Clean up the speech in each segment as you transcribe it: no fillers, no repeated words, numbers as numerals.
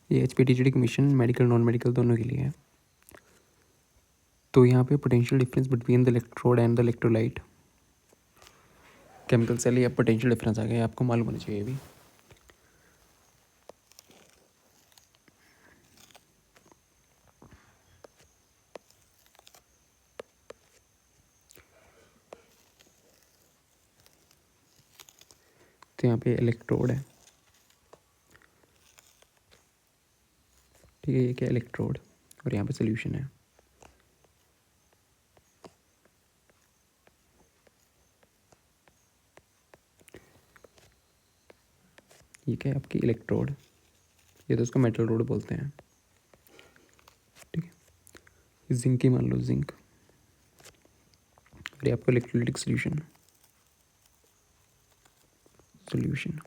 ये HPTGD commission medical non medical दोनों के लिए है। तो यहाँ पे potential difference between the electrode and the electrolyte chemical cell, या पोटेंशियल डिफरेंस आ गया, आपको मालूम होना चाहिए अभी। तो यहाँ पे इलेक्ट्रोड है, ठीक है, ये क्या इलेक्ट्रोड, और यहाँ पे सोल्यूशन है। ये क्या है आपकी इलेक्ट्रोड, ये तो उसको मेटल रोड बोलते हैं, ठीक है। जिंक ही मान लो, जिंक, और ये आपका इलेक्ट्रोलाइटिक सोल्यूशन, सोल्यूशन।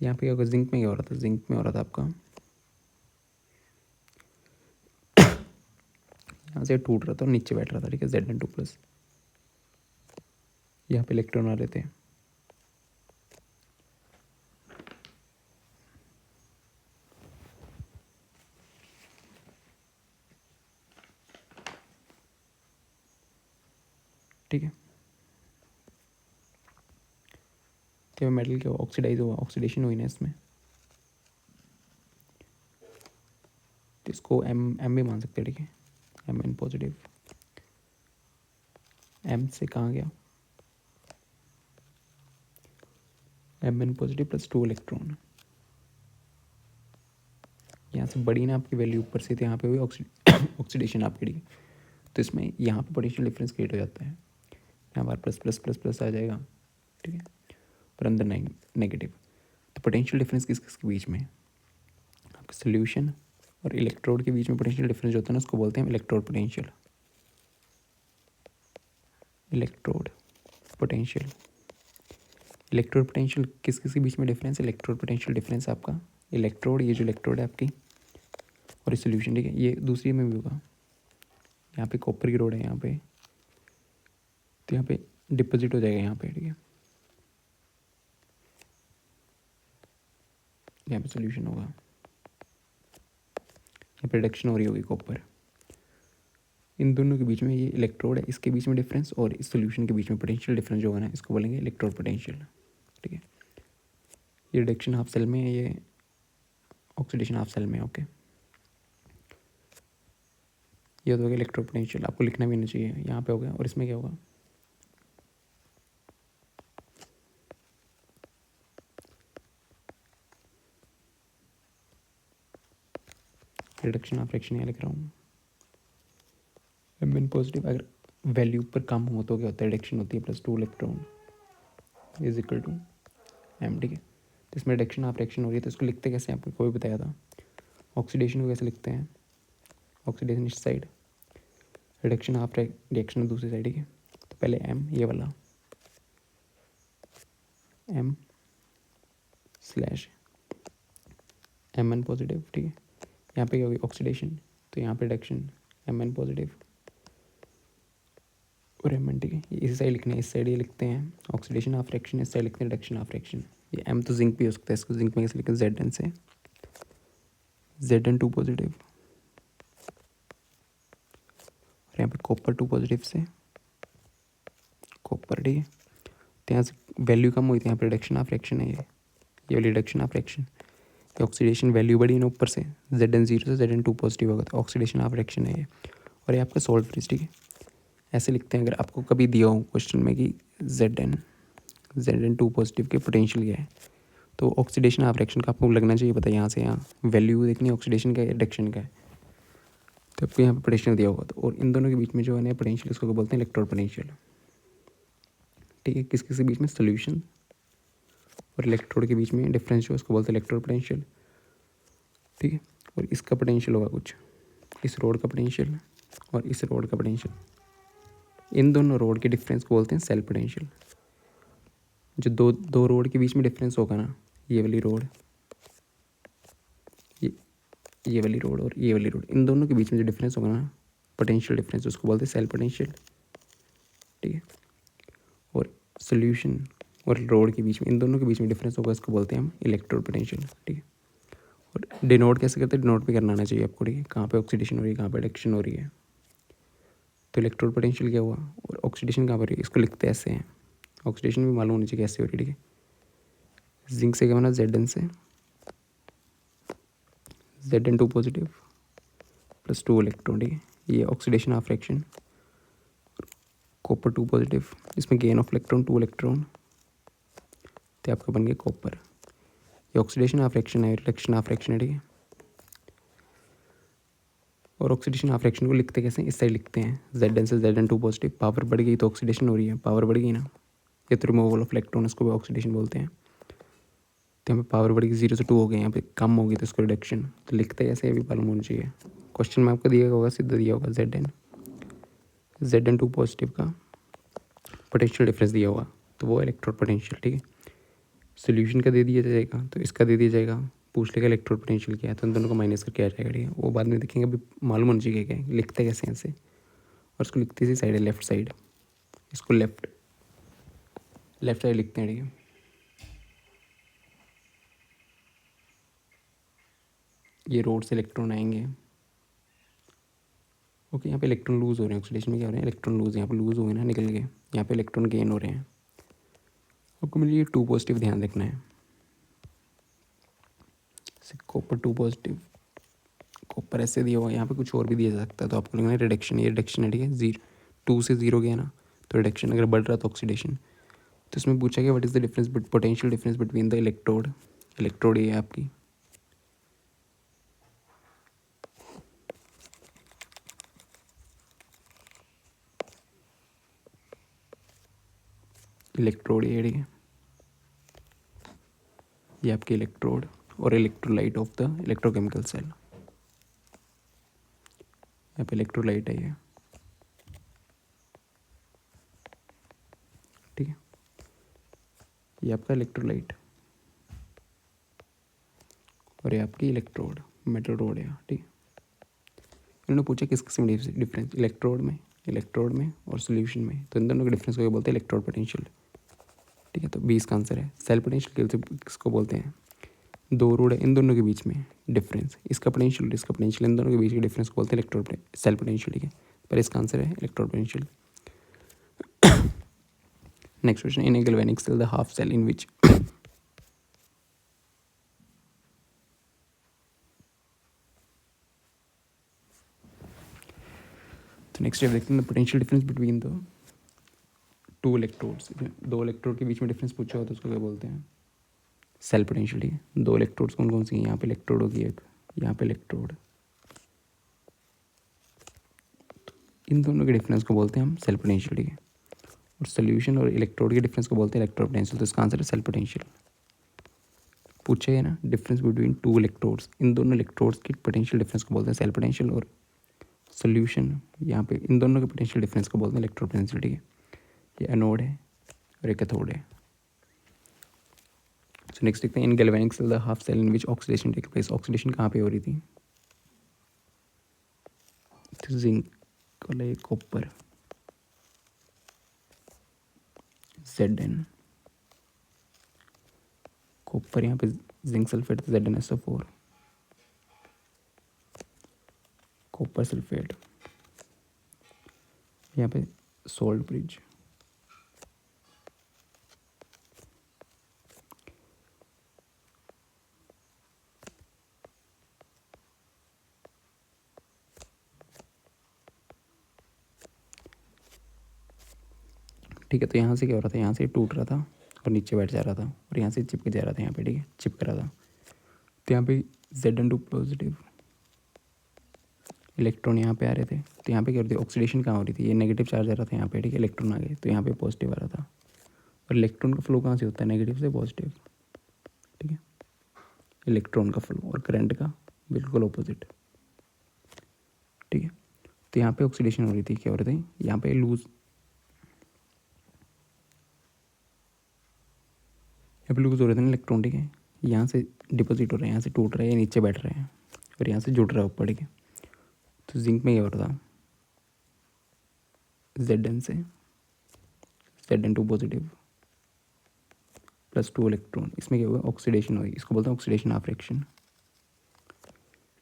यहाँ पे क्या होगा, जिंक में क्या हो रहा था, जिंक में हो रहा था आपका, यहाँ से टूट रहा था और नीचे बैठ रहा था, ठीक है, Zn2+। यहाँ पे इलेक्ट्रॉन आ रहे थे, ठीक है। क्या मेटल क्या ऑक्सीडाइज हुआ, ऑक्सीडेशन हुई ना इसमें, तो इसको एम भी मान सकते हैं, ठीक है, Mn पॉजिटिव। एम से कहाँ गया, Mn पॉजिटिव प्लस 2 इलेक्ट्रॉन, यहाँ से बड़ी ना आपकी वैल्यू ऊपर से, तो यहाँ पे हुई ऑक्सीडेशन आपकी, ठीक है। तो इसमें यहाँ पे पोटेंशियल डिफरेंस क्रिएट हो जाता है, यहाँ पर प्लस प्लस प्लस प्लस आ जाएगा, ठीक है, और अंदर नेगेटिव। तो पोटेंशियल डिफरेंस किस किसके बीच में, आपका सोल्यूशन और इलेक्ट्रोड के बीच में पोटेंशियल डिफरेंस जो होता है ना, उसको बोलते हैं electrode potential, electrode potential. Electrode potential किस किस के बीच में डिफरेंस, इलेक्ट्रोड पोटेंशियल डिफरेंस आपका इलेक्ट्रोड, ये जो इलेक्ट्रोड है आपकी, और ये सोल्यूशन, ठीक है। ये दूसरी में भी होगा, यहाँ पे कॉपर की रोड है यहाँ पे, तो यहाँ पे डिपॉजिट हो जाएगा यहाँ पे, ठीक है, यहाँ पे सोल्यूशन होगा, यहाँ पे रिडक्शन हो रही होगी कॉपर। इन दोनों के बीच में ये इलेक्ट्रोड है, इसके बीच में डिफरेंस, और इस सोल्यूशन के बीच में पोटेंशियल डिफरेंस जो होगा ना, इसको बोलेंगे इलेक्ट्रोड पोटेंशियल, ठीक है। ये रिडक्शन हाफ सेल में है, ये ऑक्सीडेशन हाफ सेल में, ओके। ये हो गया इलेक्ट्रोड पोटेंशियल, आपको लिखना भी नहीं चाहिए, यहाँ पे हो गया। और इसमें क्या होगा, रिडक्शन ऑफ फ्रैक्शन यहाँ लिख रहा हूँ, Mn पॉजिटिव, अगर वैल्यू पर कम हो तो क्या होता है, रिडक्शन होती है, plus 2 electron is equal to M, ठीक है। तो इसमें रिडक्शन ऑफ फ्रैक्शन हो रही है, तो इसको लिखते कैसे, आपको कोई बताया था, ऑक्सीडेशन को कैसे लिखते हैं, ऑक्सीडेशन इस साइड, रिडक्शन ऑफ रिएक्शन दूसरी साइड, ठीक है। तो पहले M, ये वाला M स्लैश Mn पॉजिटिव, ठीक है। यहाँ पे क्या होगी, ऑक्सीडेशन, तो यहाँ पे रिडक्शन Mn पॉजिटिव और Mn, ठीक है। ये इस साइड लिखना है, इस साइड ये लिखते हैं ऑक्सीडेशन ऑफ फ्रैक्शन, इस साइड लिखते हैं रिडक्शन ऑफ फ्रैक्शन। ये M तो जिंक भी हो सकता है, इसको जिंक में कैसे लिखते हैं, Zn से, Zn2 पॉजिटिव, और यहाँ पे कॉपर 2 पॉजिटिव से कॉपर, ठीक है। तो यहाँ से वैल्यू कम हुई थी, यहाँ पे रिडक्शन ऑफ फ्रैक्शन है, ये वाली रिडक्शन ऑफ फ्रैक्शन। ये ऑक्सीडेशन वैल्यू बढ़ी ना ऊपर से, Zn0 से Zn2 पॉजिटिव होगा, तो ऑक्सीडेशन ऑफ फ्रैक्शन है ये, और ये आपका सोल्ट फ्रीज, ठीक है। ऐसे लिखते हैं, अगर आपको कभी दिया हो क्वेश्चन में कि Zn2 पॉजिटिव के पोटेंशियल क्या है, तो ऑक्सीडेशन ऑफ रिएक्शन का आपको लगना चाहिए पता है, यहाँ से यहाँ वैल्यू देखनी है ऑक्सीडेशन का है, रिडक्शन का है, तो आपको यहाँ पे पोटेंशियल दिया होगा। तो और इन दोनों के बीच में जो है ना पोटेंशियल, इसको बोलते हैं इलेक्ट्रोड पोटेंशियल, ठीक है। किस किस के बीच में, सोल्यूशन और इलेक्ट्रोड के बीच में डिफरेंस जो है उसको बोलते हैं इलेक्ट्रोड पोटेंशियल, ठीक है। और इसका पोटेंशियल होगा कुछ, इस रोड का पोटेंशियल और इस रोड का पोटेंशियल, इन दोनों रोड के डिफरेंस को बोलते हैं सेल पोटेंशियल। जो दो रोड के बीच में डिफरेंस होगा ना, ये वाली रोड, ये वाली रोड और ये वाली रोड, इन दोनों के बीच में जो डिफरेंस होगा ना, पोटेंशियल डिफरेंस, उसको बोलते हैं सेल पोटेंशियल, ठीक है। और सोल्यूशन और रोड के बीच में, इन दोनों के बीच में डिफरेंस होगा, इसको बोलते हैं हम इलेक्ट्रोड पोटेंशियल, ठीक है। और डिनोट कैसे करते हैं, डिनोट भी करना आना चाहिए आपको, ठीक है, कहाँ पे ऑक्सीडेशन हो रही है, कहाँ पे रिडक्शन हो रही है। तो इलेक्ट्रोड पोटेंशियल क्या हुआ और ऑक्सीडेशन कहाँ पर हो रही है, इसको लिखते ऐसे हैं। ऑक्सीडेशन भी मालूम होनी चाहिए कैसे हो रही है, ठीक है। जिंक से क्या बना, Zn से Zn2 पॉजिटिव प्लस 2 इलेक्ट्रॉन, ठीक है, ये oxidation half fraction. Copper 2 positive, इसमें गेन ऑफ इलेक्ट्रॉन 2 इलेक्ट्रॉन, तो आपका बन गया कॉपर। ये ऑक्सीडेशन हाफ फ्रैक्शन है, रिडक्शन हाफ फ्रैक्शन है, ठीक है। और ऑक्सीडेशन हाफ फ्रैक्शन को लिखते कैसे हैं, इस साइड लिखते हैं, Zn से Zn2 पॉजिटिव, पावर बढ़ गई तो ऑक्सीडेशन हो रही है, पावर बढ़ गई ना, ये तो रिमूवल ऑफ इलेक्ट्रॉन, इसको भी ऑक्सीडेशन बोलते हैं। तो यहाँ पे पावर बढ़ गई, 0 से 2 हो गई, यहाँ पे कम होगी तो इसको रिडक्शन। तो लिखते हैं ऐसे, अभी मालूम होना चाहिए। क्वेश्चन में आपको दिया होगा, सीधा दिया होगा Zn2 पॉजिटिव का पोटेंशियल डिफरेंस दिया होगा, तो वो इलेक्ट्रोड पोटेंशियल, ठीक है। सोल्यूशन का दे दिया जाएगा तो इसका दे दिया जाएगा, पूछ लेगा इलेक्ट्रोड पोटेंशियल क्या है, तो इन दोनों को माइनस करके आ जाएगा, ठीक है। वो बाद में देखेंगे, अभी मालूम होना चाहिए क्या है, लिखते कैसे हैं ऐसे। और उसको लिखते इसी साइड है, लेफ्ट साइड, इसको लेफ्ट साइड लिखते हैं, ठीक है। ये रोड से इलेक्ट्रॉन आएंगे, ओके, यहाँ पे इलेक्ट्रॉन लूज़ हो रहे हैं, ऑक्सीडेशन में क्या हो रहे हैं, इलेक्ट्रॉन लूज़, यहाँ पे लूज़ हुए ना, निकल गए, यहाँ पे इलेक्ट्रॉन गेन हो रहे हैं। आपको मिलिए 2 पॉजिटिव, ध्यान रखना है, कॉपर 2 पॉजिटिव, कॉपर ऐसे दिया हुआ है, यहाँ पे कुछ और भी दिया जा सकता है, तो आपको लिखना है रिडक्शन, ये रिडक्शन है, ठीक है। 2 से 0 गया ना, तो रिडक्शन, अगर बढ़ रहा तो ऑक्सीडेशन। तो इसमें पूछा गया what is the difference, potential difference between the electrode, electrode ये है आपकी, इलेक्ट्रोड ये, ठीक है, ये आपके इलेक्ट्रोड और electrolyte of the electrochemical cell, यहाँ पे इलेक्ट्रोलाइट है ये, ठीक है, ये आपका इलेक्ट्रोलाइट और ये आपकी इलेक्ट्रोड, मेटल रोड है, ठीक है। इन्होंने पूछा किस किस्म डिफरेंस, इलेक्ट्रोड में और सोल्यूशन में, तो इन दोनों के डिफरेंस को बोलते हैं इलेक्ट्रोड पोटेंशियल, ठीक है। तो 20 का आंसर है। सेल पोटेंशियल किसको बोलते हैं, दो रोड है इन दोनों के बीच में डिफरेंस, इसका पोटेंशियल इन दोनों के बीच के डिफरेंस को बोलते हैं इलेक्ट्रोड सेल पोटेंशियल, ठीक है। पर इसका आंसर है electrode potential. Next question, in a galvanic cell the half cell in which, तो नेक्स्ट स्टेप देखते हैं, potential difference between the 2 electrodes, 2 electrode के बीच में डिफरेंस पूछा हो तो उसको क्या बोलते हैं, सेल पोटेंशियल, ठीक है। 2 इलेक्ट्रोड्स कौन कौन सी हैं, यहाँ पे इलेक्ट्रोड होगी एक, यहाँ पे इलेक्ट्रोड, इन दोनों के डिफरेंस को बोलते हैं हम सेल पोटेंशियल, ठीक है। और सोल्यूशन और इलेक्ट्रोड के डिफरेंस को बोलते हैं इलेक्ट्रोड पोटेंशियल, तो इसका आंसर है सेल पोटेंशियल। पूछे है ना, डिफरेंस बिटवीन 2 इलेक्ट्रोड्स, इन दोनों इलेक्ट्रोड्स की पोटेंशियल डिफरेंस को बोलते हैं सेल पोटेंशियल, और सोल्यूशन यहाँ पे इन दोनों के पोटेंशियल डिफरेंस को बोलते हैं इलेक्ट्रोड पोटेंशियल, ठीक है। ये एनोड है और एक कैथोड है। सो नेक्स्ट देखते हैं, in galvanic cell the half cell in which oxidation take place, oxidation कहाँ पे हो रही थी, तो जिंक वाला कॉपर Zn, कॉपर यहाँ पे zinc sulphate ZnSO4, copper sulphate यहाँ पे सोल्ट ब्रिज, ठीक है। तो यहाँ से क्या हो रहा था, यहाँ से टूट रहा था और नीचे बैठ जा रहा था और यहाँ से चिपक जा रहा था, यहाँ पे, ठीक है, चिपक रहा था। तो यहाँ पे Zn2 पॉजिटिव इलेक्ट्रॉन यहाँ पे आ रहे थे, तो यहाँ पे क्या हो रही थी, ऑक्सीडेशन कहाँ हो रही थी, ये नेगेटिव चार्ज आ रहा था यहाँ पे, ठीक है, इलेक्ट्रॉन आ गए तो यहाँ पे पॉजिटिव आ रहा था। और इलेक्ट्रॉन का फ्लो कहाँ से होता है, नेगेटिव से पॉजिटिव, ठीक है, इलेक्ट्रॉन का फ्लो, और करंट का बिल्कुल ऑपोजिट, ठीक है। तो यहाँ पे ऑक्सीडेशन हो रही थी, क्या हो रही थी, यहाँ पे लूज, यहाँ पे लूज हो रहे थे ना इलेक्ट्रॉन, ठीक है, यहाँ से डिपॉजिट हो रहे हैं, यहाँ से टूट रहे हैं, नीचे बैठ रहे हैं और यहाँ से जुड़ रहा है ऊपर, ठीक है। तो जिंक में ये हो रहा था, Zn से Zn2 पॉजिटिव प्लस 2 इलेक्ट्रॉन, इसमें क्या हुआ, ऑक्सीडेशन हुई, इसको बोलते हैं ऑक्सीडेशन हाफ फ्रैक्शन।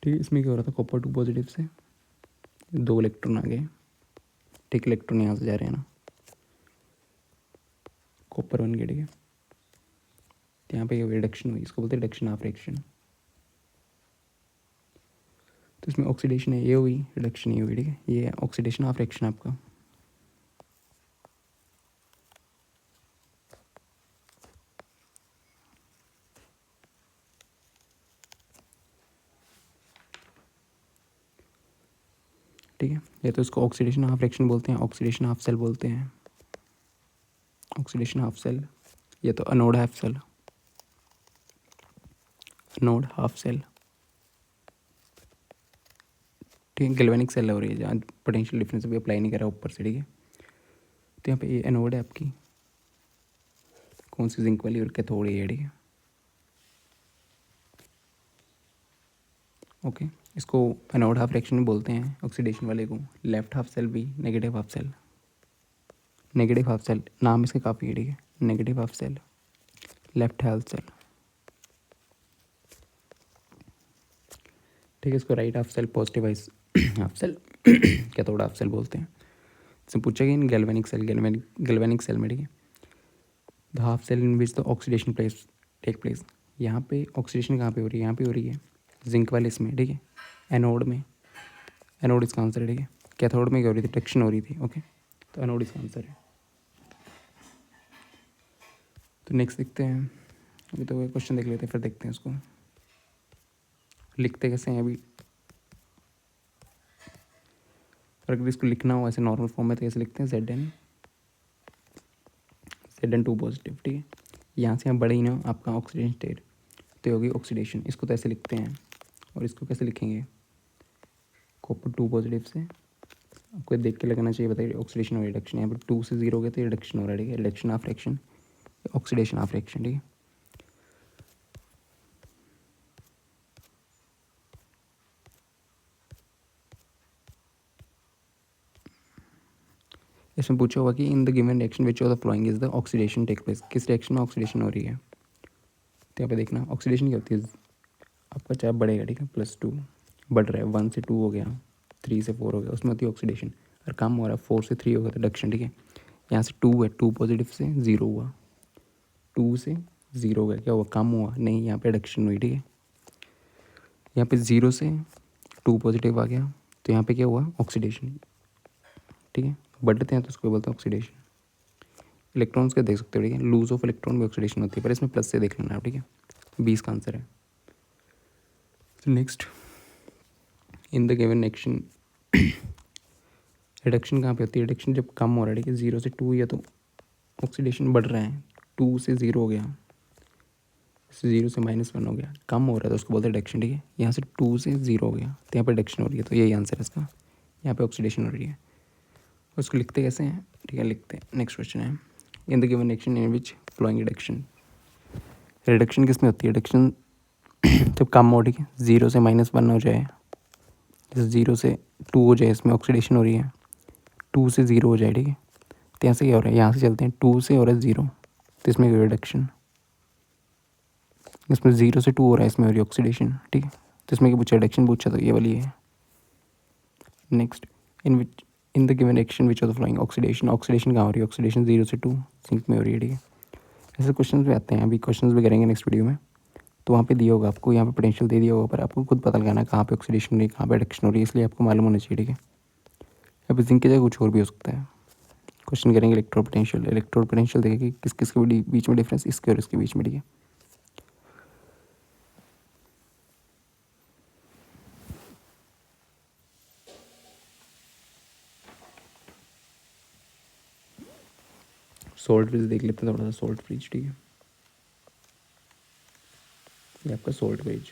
ठीक है, इसमें क्या हो रहा था, कॉपर 2 पॉजिटिव से 2 इलेक्ट्रॉन आ गए, ठीक, इलेक्ट्रॉन यहाँ से जा रहे हैं ना, कॉपर 1 के, ठीक है। तो यहाँ पे रिडक्शन हुई, इसको बोलते हैं रिडक्शन ऑफ रिएक्शन। तो इसमें ऑक्सीडेशन है, ये हुई, रिडक्शन ये हुई, ठीक है। ये ऑक्सीडेशन ऑफ रिएक्शन आपका। ठीक है, ये तो इसको ऑक्सीडेशन ऑफ रिएक्शन बोलते हैं, ऑक्सीडेशन ऑफ सेल बोलते हैं, ऑक्सीडेशन ऑफ सेल। ये तो anode half cell, anode half cell, ठीक है। गैल्वेनिक सेल हो रही है जहाँ पोटेंशियल डिफरेंस भी अप्लाई नहीं कर रहा ऊपर से, ठीक है। तो यहाँ पे ये एनोड है आपकी, कौन सी, जिंक वाली, और कैथोड है, ठीक है। ओके, इसको एनोड हाफ रिएक्शन बोलते हैं ऑक्सीडेशन वाले को। लेफ्ट हाफ सेल भी, negative half cell, negative half cell नाम इसके काफ़ी है, ठीक है। Negative half cell, left half cell, ठीक है। इसको right half cell, positive half cell cathode half cell बोलते हैं। इसमें पूछा गया in galvanic cell, galvanic cell में, ठीक है। The half cell in which the oxidation place take place. यहाँ पे ऑक्सीडेशन कहाँ पे हो रही है, यहाँ पे हो रही है जिंक वाले इसमें, ठीक है। एनोड में, एनोड इसका आंसर है, ठीक है। कैथोड में क्या हो रही थी, रिडक्शन हो रही थी, ओके। तो एनोड इसका आंसर है। तो नेक्स्ट देखते हैं, अभी तो क्वेश्चन देख लेते हैं, फिर देखते हैं इसको लिखते कैसे हैं अभी। और अगर इसको लिखना हो ऐसे नॉर्मल फॉर्म में तो कैसे लिखते हैं, Zn 2 पॉजिटिव, ठीक है। यहाँ से यहाँ बढ़े ही ना आपका ऑक्सीडेशन स्टेट, तो होगी ऑक्सीडेशन, इसको तो ऐसे लिखते हैं। और इसको कैसे लिखेंगे, कॉपर 2 पॉजिटिव से, आपको देख के लगाना चाहिए, बताइए ऑक्सीडेशन और रिडक्शन। यहाँ पर 2 से 0 हो गया तो रिडक्शन हो रहा है, ठीक है। Reduction of reaction, oxidation of reaction, ठीक है। इसमें पूछा होगा कि in the given reaction which of the following is the oxidation take place, किस रिएक्शन में ऑक्सीडेशन हो रही है। तो यहाँ पे देखना ऑक्सीडेशन क्या होती है, आपका चार्ज बढ़ेगा, ठीक है, +2 बढ़ रहा है, 1 से 2 हो गया, 3 से 4 हो गया, उसमें होती है ऑक्सीडेशन। और कम हो रहा है, 4 से 3 हो गया तो रिडक्शन, ठीक है। यहाँ से 2 है, 2 पॉजिटिव से 0 हुआ, 2 से 0 हो गया, क्या हुआ, कम हुआ नहीं, यहाँ पे रिडक्शन हुई, ठीक है। यहाँ पे 0 से 2 पॉजिटिव आ गया, तो यहाँ पे क्या हुआ, ऑक्सीडेशन, ठीक है। बढ़ते हैं तो उसको बोलते हैं ऑक्सीडेशन। इलेक्ट्रॉन्स का देख सकते हो, ठीक है, लूज ऑफ इलेक्ट्रॉन भी ऑक्सीडेशन होती है, पर इसमें प्लस से देख लेना, ठीक है। 20 का आंसर है। Next, in the given reaction reduction कहाँ पे होती है, रिडक्शन जब कम हो रहा है, ठीक है, 0 से 2 या तो ऑक्सीडेशन बढ़ रहा है, 2 से 0 हो गया, 0 से -1 हो गया, कम हो रहा है तो उसको बोलते हैं रिडक्शन, ठीक है। यहाँ से 2 से 0 हो गया तो यहाँ पर रिडक्शन हो रही है, तो यही आंसर है इसका, यहाँ पे ऑक्सीडेशन हो रही है। उसको लिखते कैसे हैं, ठीक है, लिखते हैं। नेक्स्ट क्वेश्चन है, in the given reaction in which following reduction, reduction किस में होती है, रिडक्शन जब कम हो, ठीक है, 0 से -1 हो जाए, जैसे 0 से 2 हो जाए, इसमें ऑक्सीडेशन हो रही है, 2 से 0 हो जाए, ठीक है। तो यहाँ से क्या हो रहा है, यहाँ से चलते हैं, 2 से हो रहा है 0, तो इसमें रिडक्शन, इसमें 0 से 2 हो रहा है, इसमें हो रही है ऑक्सीडेशन, ठीक है। तो इसमें क्या पूछा, रिडक्शन पूछा, तो ये वाली है। Next, in the given reaction which of the flowing, oxidation, oxidation कहाँ हो रही है, ऑक्सीडेशन 0 से 2 सिंक में हो रही है, ठीक है। ऐसे क्वेश्चन भी आते हैं, अभी क्वेश्चन भी करेंगे नेक्स्ट वीडियो में। तो वहाँ पे दिया होगा आपको, यहाँ पे पोटेंशियल दे दिया होगा, पर आपको खुद पता लगाना है कहाँ पे ऑक्सीडेशन हो रही है, कहाँ पे रिडक्शन हो रही है, इसलिए आपको मालूम होना चाहिए, ठीक है। अब जिंक की जगह कुछ और भी हो सकता है। क्वेश्चन करेंगे इलेक्ट्रोड पोटेंशियल, इलेक्ट्रोड पोटेंशियल देखेंगे किस किस के बीच में डिफरेंस, इसके और इसके बीच में, ठीक है। सॉल्ट फ्रिज देख लेते हैं थोड़ा सा, सॉल्ट फ्रिज, ठीक है। ये आपका सॉल्ट फ्रिज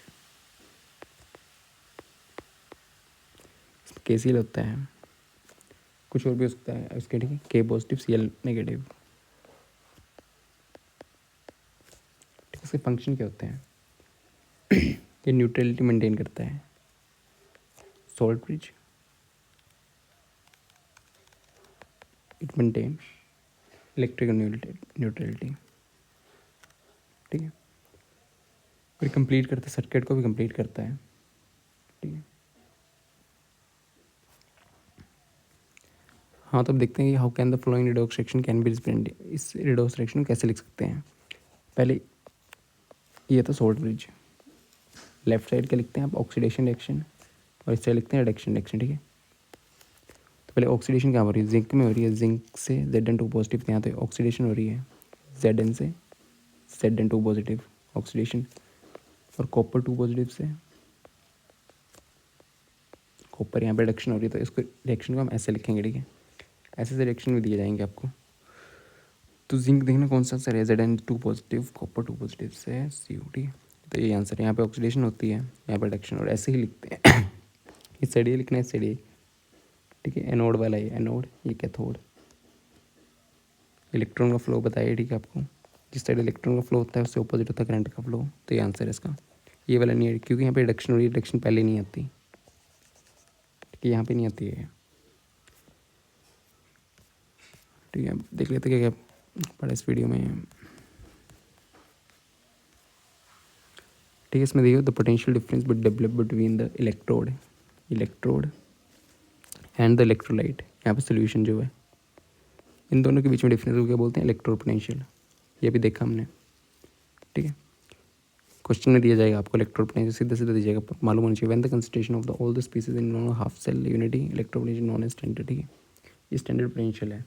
KCl होता है, कुछ और भी हो सकता है इसके, ठीक है, K पॉजिटिव Cl नेगेटिव, ठीक है। इसके फंक्शन क्या होते हैं, ये न्यूट्रलिटी मेंटेन करता है, salt fridge, it maintain electrical neutrality, ठीक है। फिर कंप्लीट करता है, सर्किट को भी कंप्लीट करता है, ठीक है। हाँ, तो अब देखते हैं कि how can the flowing redox reaction can be represented, इस रिडॉक्स रिएक्शन को कैसे लिख सकते हैं। पहले ये तो सॉल्ट ब्रिज, लेफ्ट साइड का लिखते हैं आप ऑक्सीडेशन रिएक्शन और इस साइड लिखते हैं रिडक्शन रिएक्शन। ठीक है, तो पहले ऑक्सीडेशन क्या हो रही है, जिंक में हो रही है, जिंक से Zn2 पॉजिटिव, यहाँ तो ऑक्सीडेशन हो रही है Zn से Zn2 पॉजिटिव ऑक्सीडेशन, और कॉपर 2 पॉजिटिव से कॉपर यहाँ पे रिडक्शन हो रही है। तो इसको रिएक्शन को हम ऐसे लिखेंगे। ठीक है, ऐसे से रिएक्शन भी दिए जाएंगे आपको। तो जिंक देखना कौन सा आंसर है, Zn2 पॉजिटिव कॉपर 2 पॉजिटिव से CO। ठीक है, तो ये आंसर है। यहाँ पे ऑक्सीडेशन होती है, यहाँ पे रिडक्शन, और ऐसे ही लिखते हैं इस साइड ये लिखना है, इस साइड ये। ठीक है, एनोड वाला ये एनोड, ये कैथोड। इलेक्ट्रॉन का फ्लो बताइए। ठीक है, आपको जिस साइड इलेक्ट्रॉन का फ्लो होता है उससे ऑपोजिट होता है करंट का फ्लो। तो ये आंसर है इसका। ये वाला नहीं है क्योंकि यहाँ पे रिडक्शन हो रही है, रिडक्शन पहले नहीं आती। ठीक है, यहाँ पे नहीं आती है। ठीक है, देख लेते क्या क्या पढ़ा इस वीडियो में। ठीक है, इसमें देखिए the potential difference but develop between the electrode and the electrolyte. यहाँ पे सोल्यूशन जो है, इन दोनों के बीच में डिफरेंस को क्या बोलते हैं, इलेक्ट्रो पोटेंशियल। ये भी देखा हमने। ठीक है, क्वेश्चन में दिया जाएगा आपको इलेक्ट्रो पोटेंशियल, सीधा सीधा दिया जाएगा, मालूम होना चाहिए। When the concentration of the all the species in non half cell unity electro potential known as standard. ठीक है, ये स्टैंडर्ड पोटेंशियल है।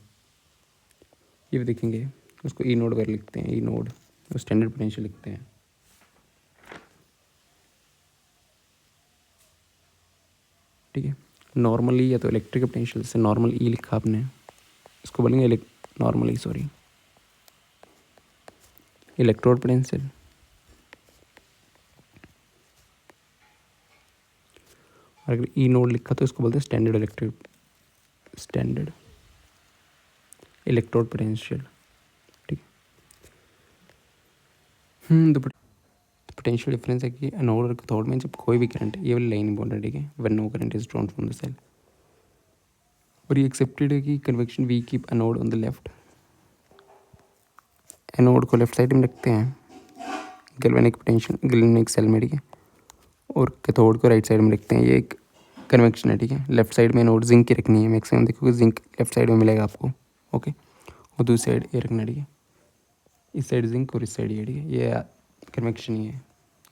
ये भी देखेंगे, उसको ई नोड पर लिखते हैं, ई नोड, स्टैंडर्ड पोटेंशियल लिखते हैं। ठीक है, नॉर्मली या तो इलेक्ट्रिक पोटेंशियल से नॉर्मल ई लिखा आपने, इसको बोलेंगे नॉर्मली, सॉरी, इलेक्ट्रोड पोटेंशियल। और अगर ई नोड लिखा तो इसको बोलते हैं स्टैंडर्ड इलेक्ट्रोड पोटेंशियल। ठीक है, तो पोटेंशियल डिफरेंस है कि एनोड और कैथोड में जब कोई भी करंट, ये वाली लाइन इंपॉर्टेंट है। ठीक है, when no current is drawn from the cell. और ये एक्सेप्टेड है कि convention we keep anode on the left, anode को लेफ्ट साइड में रखते हैं गैल्वेनिक पोटेंशियल गैल्वेनिक सेल में। ठीक है, और कैथोड को राइट साइड में रखते हैं। ये एक कन्वेक्शन है। ठीक है, लेफ्ट साइड में एनोड जिंक की रखनी है मैक्सिमम, देखोगे जिंक लेफ्ट साइड में मिलेगा आपको। ओके, और दूसरी साइड ये रखना है। ठीक है, इस साइड जिंक और इस साइड ये। ठीक है, ये कन्वेक्शन ही है,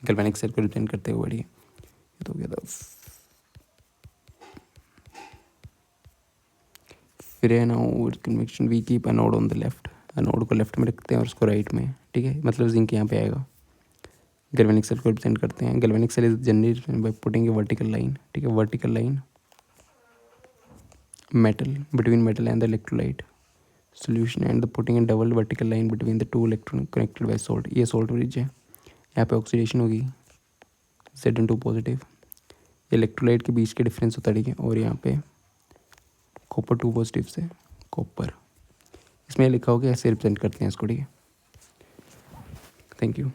गैल्वेनिक सेल को रिप्रेजेंट करते हुए। ठीक है, ये तो हो गया था। फिर है ना, और convention we keep anode on the left, anode को लेफ्ट में रखते हैं और उसको राइट में। ठीक है, मतलब जिंक यहाँ पे आएगा। गैल्वेनिक सेल को रिप्रेजेंट करते हैं। Galvanic cell is generated by putting a vertical line. ठीक है, vertical line metal between metal and the electrolyte solution and the putting a double vertical line between the two electron connected by salt. ये salt bridge है। यहाँ पे oxidation होगी Zn2 positive, electrolyte के बीच के difference होता है। ठीक है, और यहाँ पे कॉपर 2 पॉजिटिव से कॉपर, इसमें लिखा होगा ऐसे रिप्रेजेंट करते हैं इसको। ठीक है, थैंक यू।